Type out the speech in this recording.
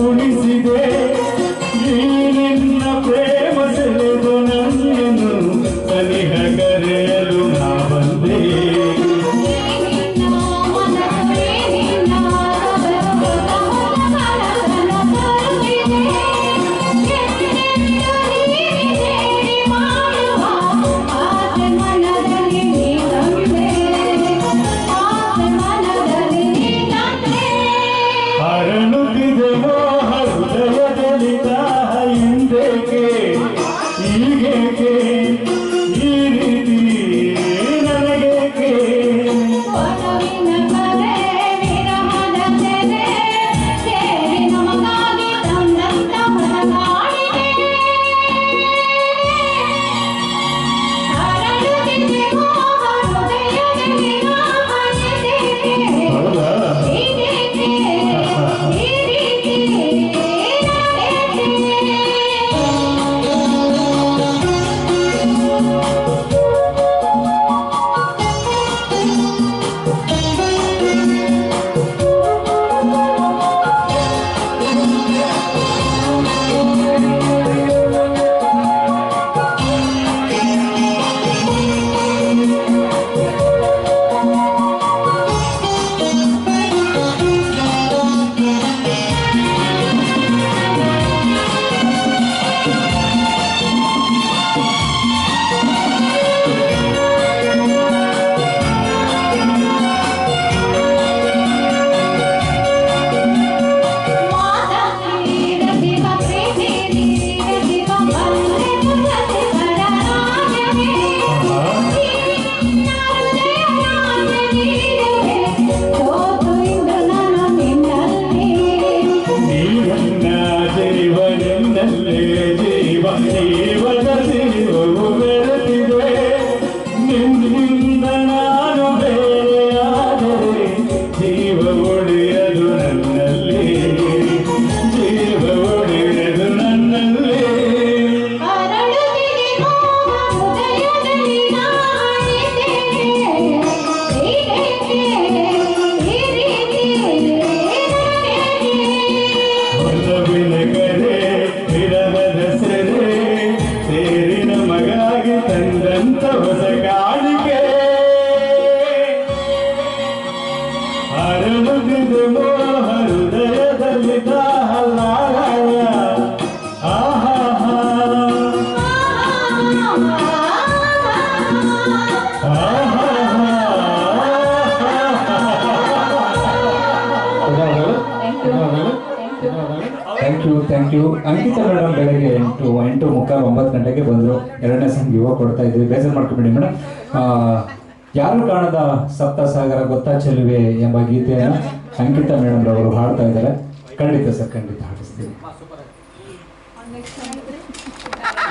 ಉಳಿಸಿದೆ ಈ ನಿನ್ನ ಪ್ರೇಮ ಸೆಳೆದು ನನ್ನನ್ನು ಸನಿಹ ಕರೆಯಲು ನಾ ಬಂದೆ ಹರಳುತ್ತಿದೆ ಮೋಹ ಹೃದಯದಲ್ಲಿ ದಾಹ ಹಿಂದೇಕೆ ಹೀಗೇಕೆ ಈ ರೀತಿ ನನಗೇಕೆ ಹರಳುತ್ತಿದೆ ಮೋಹ ಹೃದಯದಲ್ಲಿ ದಾಹಲಾಯ ಆಹಾ ಥ್ಯಾಂಕ್ ಯು ಅಂಕಿತಾ ಮೇಡಮ್ ಬೆಳಗ್ಗೆ 8:45 9 ಗಂಟೆಗೆ ಬಂದರು. ಎರಡನೇ ಸಾಂಗ್ ಇವಾಗ ಕೊಡ್ತಾ ಇದ್ವಿ, ಬೇಜಾರು ಮಾಡ್ಕೊಬೇಡಿ ಮೇಡಮ್. ಯಾರು ಕಾಣದ ಸಪ್ತ ಸಾಗರ ಗೊತ್ತಾ ಚೆಲುವೆ ಎಂಬ ಗೀತೆಯನ್ನು ಅಂಕಿತಾ ಮೇಡಮ್ ರವರು ಹಾಡ್ತಾ ಇದ್ದಾರೆ. ಖಂಡಿತ ಸರ್, ಖಂಡಿತ ಹಾಡಿಸ್ತೀವಿ.